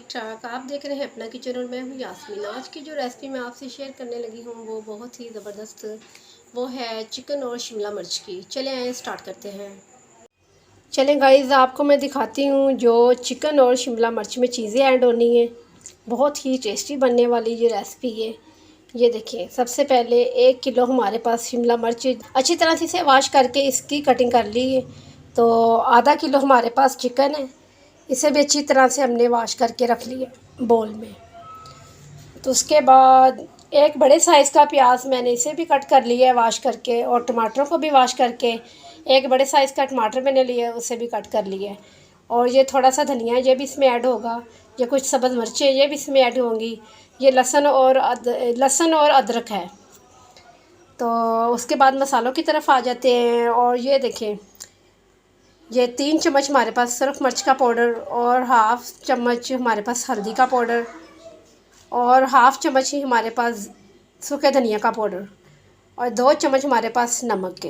ठीक ठाक। आप देख रहे हैं अपना किचन और मैं हूँ यास्मीन। आज की जो रेसिपी मैं आपसे शेयर करने लगी हूँ वो बहुत ही ज़बरदस्त वो है चिकन और शिमला मिर्च की। चलें आए स्टार्ट करते हैं। चलें गाइस, आपको मैं दिखाती हूँ जो चिकन और शिमला मिर्च में चीज़ें ऐड होनी है। बहुत ही टेस्टी बनने वाली ये रेसिपी है। ये देखिए, सबसे पहले 1 किलो हमारे पास शिमला मिर्च अच्छी तरह से इसे वॉश करके इसकी कटिंग कर ली है। तो आधा किलो हमारे पास चिकन है, इसे भी अच्छी तरह से हमने वॉश करके रख लिया बोल में। तो उसके बाद एक बड़े साइज़ का प्याज मैंने इसे भी कट कर लिया है वॉश करके, और टमाटरों को भी वॉश करके एक बड़े साइज़ का टमाटर मैंने लिया है, उसे भी कट कर लिया है। और ये थोड़ा सा धनिया ये भी इसमें ऐड होगा। ये कुछ सब्ज़ मिर्चें ये भी इसमें ऐड होंगी। ये लहसुन और अदरक है। तो उसके बाद मसालों की तरफ आ जाते हैं। और ये देखें, ये 3 चम्मच हमारे पास सिर्फ मिर्च का पाउडर, और हाफ़ चम्मच हमारे पास हल्दी का पाउडर, और हाफ़ चम्मच ही हमारे पास सूखे धनिया का पाउडर, और 2 चम्मच हमारे पास नमक के।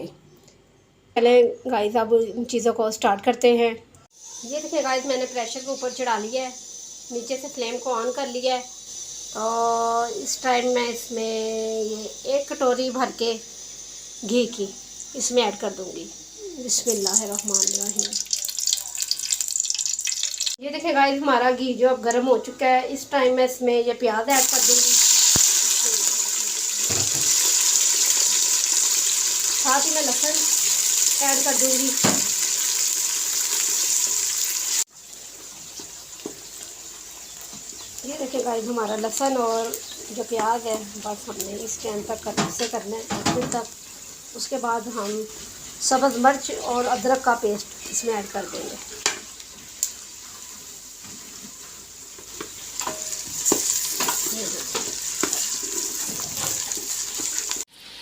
पहले गाइस अब इन चीज़ों को स्टार्ट करते हैं। ये देखिए गाइस, मैंने प्रेशर के ऊपर चढ़ा लिया है, नीचे से फ्लेम को ऑन कर लिया है। और इस टाइम मैं इसमें ये 1 कटोरी भर के घी की इसमें ऐड कर दूँगी। बिस्मिल्लाहिर्रहमानिर्रहीम। ये देखिए गाइस, हमारा घी जो अब गर्म हो चुका है। इस टाइम मैं इसमें ये प्याज ऐड कर दूँगी, साथ ही मैं लहसुन ऐड कर दूँगी। ये देखिए गाइस, हमारा लहसुन और जो प्याज है बस हमने इस टाइम तक से करना है 10 मिनट तक। उसके बाद हम सब्ज़ मिर्च और अदरक का पेस्ट इसमें ऐड कर देंगे।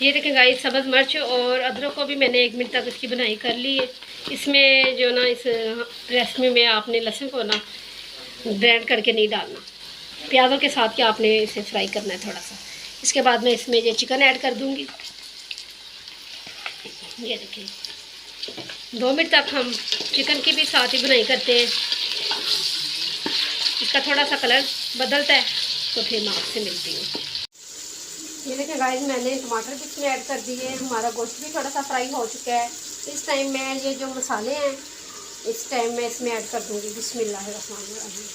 ये देखिए गाइस, सब्ज़ मिर्च और अदरक को भी मैंने 1 मिनट तक इसकी बनाई कर ली है। इसमें जो ना इस रेसिपी में आपने लहसुन को ना ग्राइंड करके नहीं डालना, प्याज़ों के साथ क्या आपने इसे फ्राई करना है थोड़ा सा। इसके बाद मैं इसमें ये चिकन ऐड कर दूंगी। ये देखिए, 2 मिनट तक हम चिकन की भी साथ ही बनाई करते हैं। इसका थोड़ा सा कलर बदलता है तो फिर मैं आपसे मिलती हूँ। ये देखिए गाइस, मैंने टमाटर भी इसमें ऐड कर दिए। हमारा गोश्त भी थोड़ा सा फ्राई हो चुका है। इस टाइम मैं ये जो मसाले हैं इस टाइम मैं इसमें ऐड कर दूँगी। बिस्मिल्लाहिर्रहमानिर्रहीम।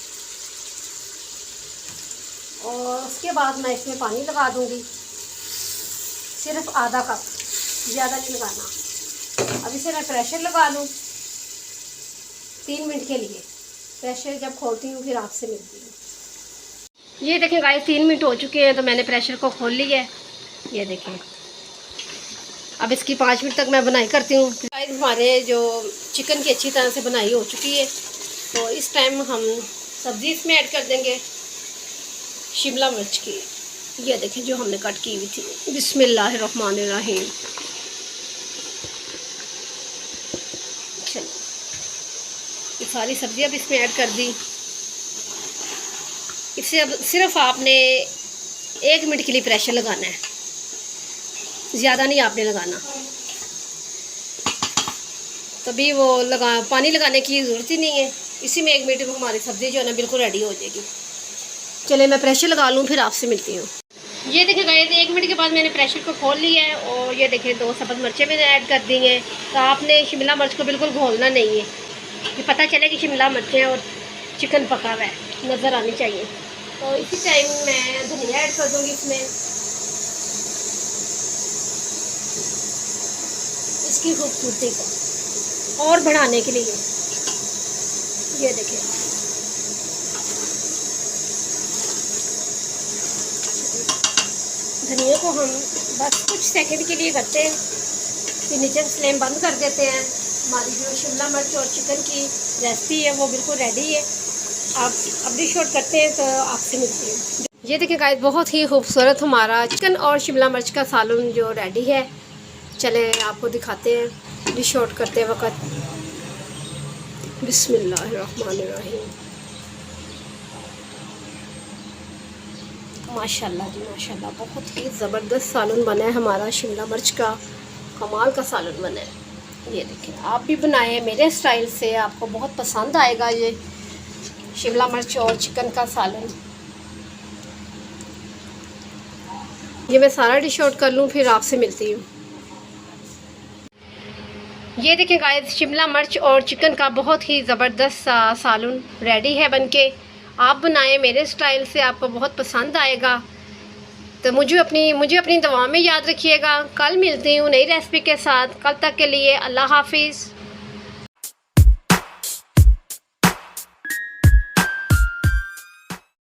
और उसके बाद मैं इसमें पानी लगा दूँगी, सिर्फ आधा कप, ज़्यादा नहीं लगाना। अब इसे मैं प्रेशर लगा लूँ 3 मिनट के लिए। प्रेशर जब खोलती हूँ फिर आपसे मिलती हूँ। ये देखें गाइस, 3 मिनट हो चुके हैं तो मैंने प्रेशर को खोल लिया है। ये देखें, अब इसकी 5 मिनट तक मैं बनाई करती हूँ। गाइस, हमारे जो चिकन की अच्छी तरह से बनाई हो चुकी है। तो इस टाइम हम सब्ज़ी इसमें ऐड कर देंगे शिमला मिर्च की। ये देखें जो हमने कट की हुई थी। बिस्मिल्लाहिर्रहमानिर्रहीम। चलो, ये सारी सब्ज़ी अब इसमें ऐड कर दी। इसे अब सिर्फ आपने 1 मिनट के लिए प्रेशर लगाना है, ज़्यादा नहीं आपने लगाना। तभी वो पानी लगाने की ज़रूरत ही नहीं है। इसी में 1 मिनट में हमारी सब्ज़ी जो है ना बिल्कुल रेडी हो जाएगी। चले मैं प्रेशर लगा लूँ फिर आपसे मिलती हूँ। ये देखें गाइस, 1 मिनट के बाद मैंने प्रेशर को खोल लिया है। और ये देखें 2 सब्ज़ मिर्चें मैंने ऐड कर दी हैं। तो आपने शिमला मिर्च को बिल्कुल घोलना नहीं है, कि पता चले कि शिमला मिर्चें और चिकन पका हुआ है, नज़र आनी चाहिए। तो इसी टाइम मैं धनिया ऐड कर दूँगी इसमें, इसकी खूबसूरती को और बढ़ाने के लिए। ये देखें, धनिया को हम बस कुछ सेकंड के लिए करते हैं, फिर नीचे से फ्लेम बंद कर देते हैं। हमारी जो शिमला मिर्च और चिकन की रेसिपी है वो बिल्कुल रेडी है। आप अपनी शॉट करते हैं तो आपसे मिलती है। ये देखिए गाइस, बहुत ही खूबसूरत हमारा चिकन और शिमला मिर्च का सालन जो रेडी है। चले आपको दिखाते हैं डिश आउट करते वक्त। बिस्मिल्लाहिर्रहमानिर्रहीम। माशाल्लाह जी माशाल्लाह, बहुत ही ज़बरदस्त सालन बना है हमारा। शिमला मिर्च का कमाल का सालन बना है। ये देखिए, आप भी बनाएं मेरे स्टाइल से, आपको बहुत पसंद आएगा ये शिमला मिर्च और चिकन का सालन। ये मैं सारा डिश आउट कर लूँ, फिर आपसे मिलती हूँ। ये देखें गाइस, शिमला मिर्च और चिकन का बहुत ही ज़बरदस्त सालन रेडी है बनके। आप बनाएं मेरे स्टाइल से, आपको बहुत पसंद आएगा। तो मुझे अपनी दुआ में याद रखिएगा। कल मिलती हूँ नई रेसिपी के साथ। कल तक के लिए अल्लाह हाफिज़।